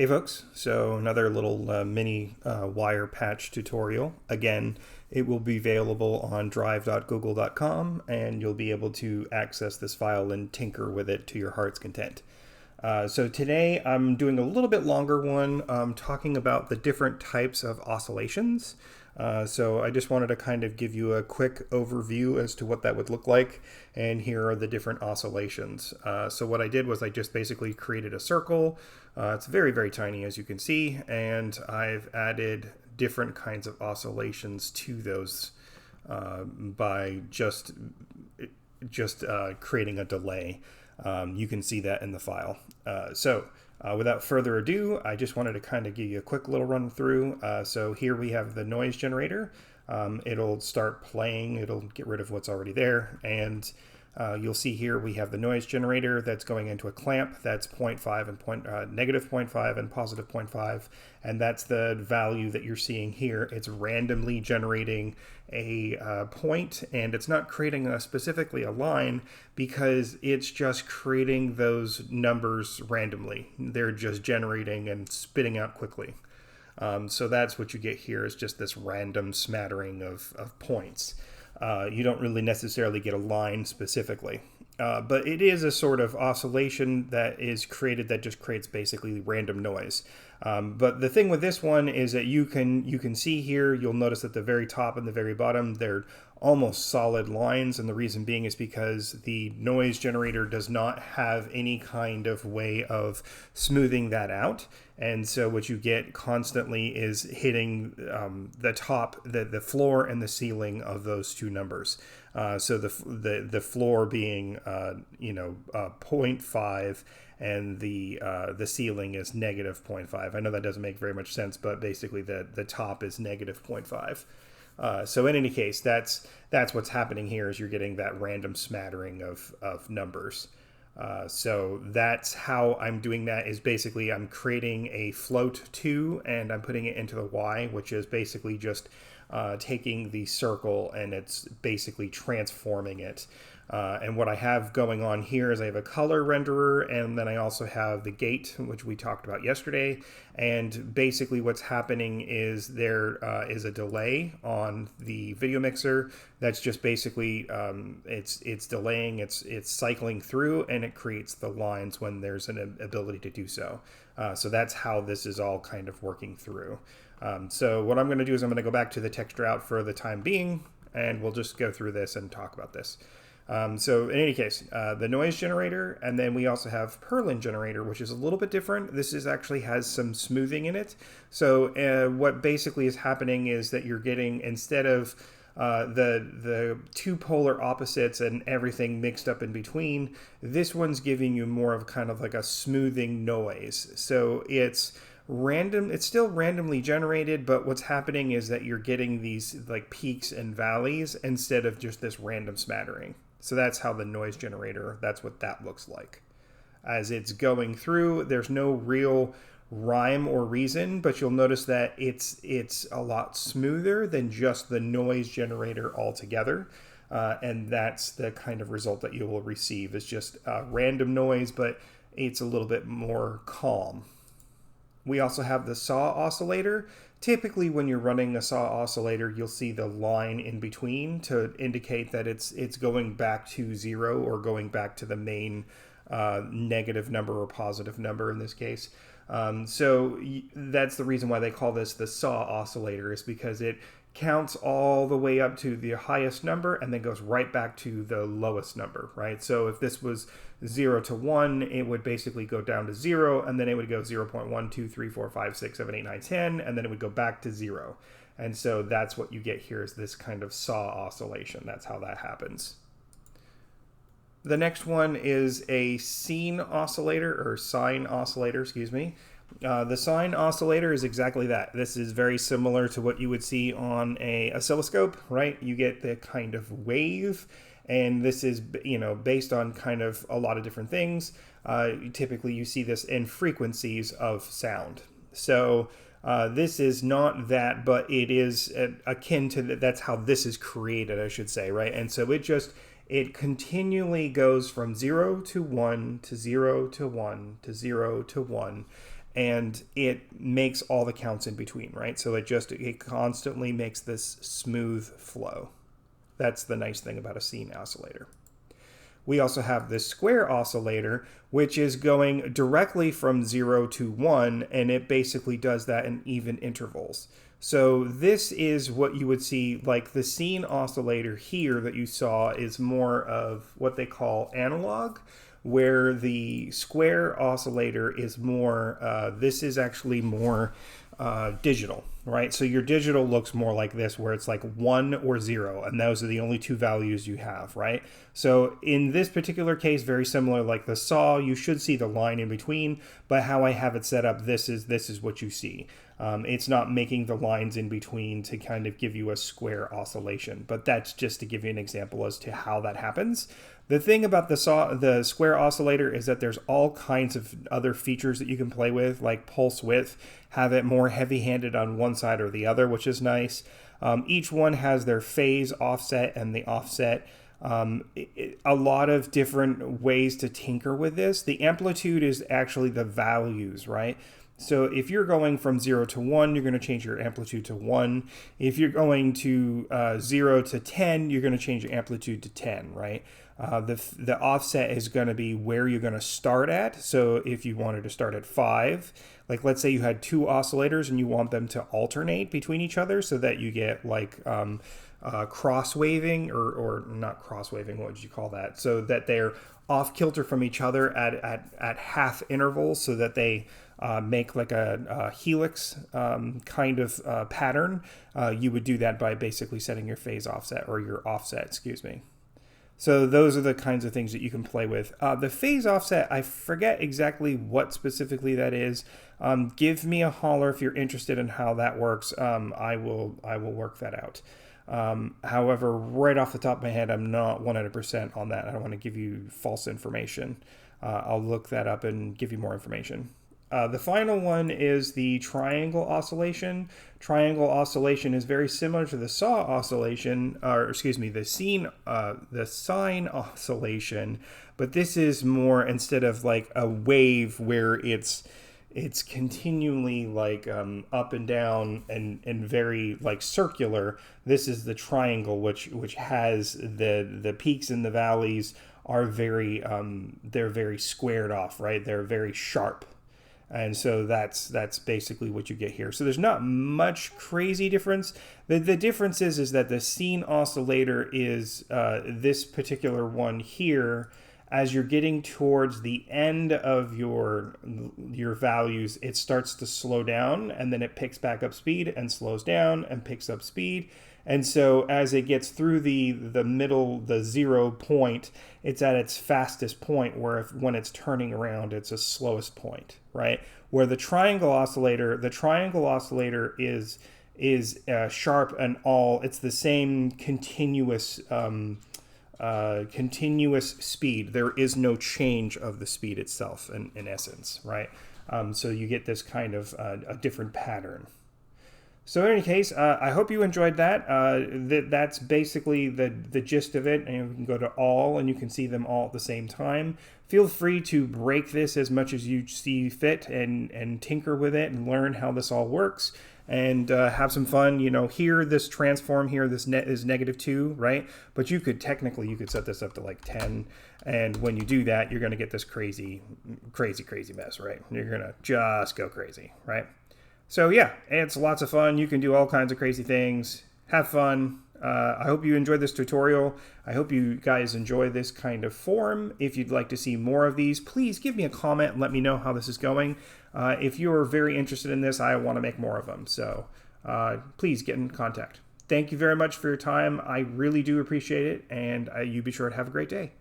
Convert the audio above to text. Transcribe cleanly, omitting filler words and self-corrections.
Hey folks, so another little mini wire patch tutorial. Again, it will be available on drive.google.com and you'll be able to access this file and tinker with it to your heart's content. So today I'm doing a little bit longer one talking about the different types of oscillations. So I just wanted to kind of give you a quick overview as to what that would look like, and here are the different oscillations. So what I did was I just basically created a circle. It's very, very tiny, as you can see, and I've added different kinds of oscillations to those by just creating a delay. You can see that in the file. Without further ado, I just wanted to kind of give you a quick little run through. So here we have the noise generator. It'll start playing, it'll get rid of what's already there, and you'll see here we have the noise generator that's going into a clamp that's 0.5 and negative 0.5 and positive 0.5, and that's the value that you're seeing here. It's randomly generating a point, and it's not creating specifically a line because it's just creating those numbers randomly. They're just generating and spitting out quickly. So that's what you get here, is just this random smattering of points. You don't really necessarily get a line specifically. But it is a sort of oscillation that is created that just creates basically random noise. But the thing with this one is that you can see here, you'll notice at the very top and the very bottom, they're almost solid lines, and the reason being is because the noise generator does not have any kind of way of smoothing that out. And so what you get constantly is hitting the top, the floor and the ceiling of those two numbers. So the floor being 0.5 and the ceiling is negative 0.5. I know that doesn't make very much sense, but basically the top is negative 0.5. So in any case, that's what's happening here, is you're getting that random smattering of numbers. So that's how I'm doing that, is basically I'm creating a float 2 and I'm putting it into the Y, which is basically just taking the circle and it's basically transforming it. And what I have going on here is I have a color renderer, and then I also have the gate, which we talked about yesterday. And basically what's happening is there is a delay on the video mixer. That's just basically it's delaying, it's cycling through, and it creates the lines when there's an ability to do so. So that's how this is all kind of working through. So what I'm going to do is I'm going to go back to the texture out for the time being, and we'll just go through this and talk about this. So in any case, the noise generator, and then we also have Perlin generator, which is a little bit different. This is actually has some smoothing in it. So what basically is happening is that you're getting, instead of the two polar opposites and everything mixed up in between, this one's giving you more of kind of like a smoothing noise. So it's random, it's still randomly generated, but what's happening is that you're getting these like peaks and valleys instead of just this random smattering. So that's how the noise generator, that's what that looks like. As it's going through, there's no real rhyme or reason, but you'll notice that it's a lot smoother than just the noise generator altogether. And that's the kind of result that you will receive, is just random noise, but it's a little bit more calm. We also have the saw oscillator. Typically when you're running a saw oscillator, you'll see the line in between to indicate that it's going back to 0 or going back to the main negative number or positive number in this case. So that's the reason why they call this the saw oscillator, is because it counts all the way up to the highest number and then goes right back to the lowest number, right? So if this was 0 to 1, it would basically go down to 0, and then it would go 0.1, 2, 3, 4, 5, 6, 7, 8, 9, 10, and then it would go back to 0. And so that's what you get here, is this kind of saw oscillation. That's how that happens. The next one is a sine oscillator, or sine oscillator, excuse me. The sine oscillator is exactly that. This is very similar to what you would see on a oscilloscope, right? You get the kind of wave, and this is, based on kind of a lot of different things. Typically you see this in frequencies of sound. So this is not that, but it is akin to that. That's how this is created, I should say, right? And so it continually goes from 0 to 1 to 0 to 1 to 0 to 1. and it makes all the counts in between, right? So it constantly makes this smooth flow. That's the nice thing about a scene oscillator. We also have this square oscillator, which is going directly from 0 to 1, and it basically does that in even intervals. So this is what you would see, like the scene oscillator here that you saw is more of what they call analog, where the square oscillator is more, this is actually more digital, right? So your digital looks more like this, where it's like 1 or 0, and those are the only two values you have, right? So in this particular case, very similar like the saw, you should see the line in between, but how I have it set up, this is what you see. It's not making the lines in between to kind of give you a square oscillation, but that's just to give you an example as to how that happens. The thing about the square oscillator is that there's all kinds of other features that you can play with, like pulse width, have it more heavy-handed on one side or the other, which is nice. Each one has their phase offset and the offset. A lot of different ways to tinker with this. The amplitude is actually the values, right? So if you're going from 0 to 1, you're going to change your amplitude to 1. If you're going to 0 to 10, you're going to change your amplitude to 10, right? The offset is going to be where you're going to start at. So if you wanted to start at 5, like let's say you had two oscillators and you want them to alternate between each other so that you get like cross waving or not cross waving, what would you call that? So that they're off kilter from each other at half intervals so that they make like a helix kind of pattern. You would do that by basically setting your phase offset or your offset, excuse me. So those are the kinds of things that you can play with. The phase offset, I forget exactly what specifically that is. Give me a holler if you're interested in how that works. I will work that out. However, right off the top of my head, I'm not 100% on that. I don't want to give you false information. I'll look that up and give you more information. The final one is the triangle oscillation. Triangle oscillation is very similar to the saw oscillation, or excuse me, the sine oscillation, but this is more, instead of like a wave where it's continually like up and down and very like circular. This is the triangle, which has the peaks and the valleys are very they're very squared off, right? They're very sharp. And so that's basically what you get here. So there's not much crazy difference. The difference is that the scene oscillator is this particular one here. As you're getting towards the end of your values, it starts to slow down, and then it picks back up speed and slows down and picks up speed. And so as it gets through the middle, the 0 point, it's at its fastest point, where when it's turning around, it's its slowest point, right? Where the triangle oscillator is sharp and all. It's the same continuous speed. There is no change of the speed itself in essence, right? So you get this kind of a different pattern. So in any case, I hope you enjoyed that. That's basically the gist of it. And you can go to all and you can see them all at the same time. Feel free to break this as much as you see fit and tinker with it and learn how this all works. And have some fun. You know, here, this transform here, this net is -2, right? But you could set this up to like 10. And when you do that, you're going to get this crazy mess, right? You're going to just go crazy, right? So yeah, it's lots of fun. You can do all kinds of crazy things. Have fun. I hope you enjoyed this tutorial. I hope you guys enjoy this kind of form. If you'd like to see more of these, please give me a comment and let me know how this is going. If you're very interested in this, I want to make more of them. So please get in contact. Thank you very much for your time. I really do appreciate it. And you be sure to have a great day.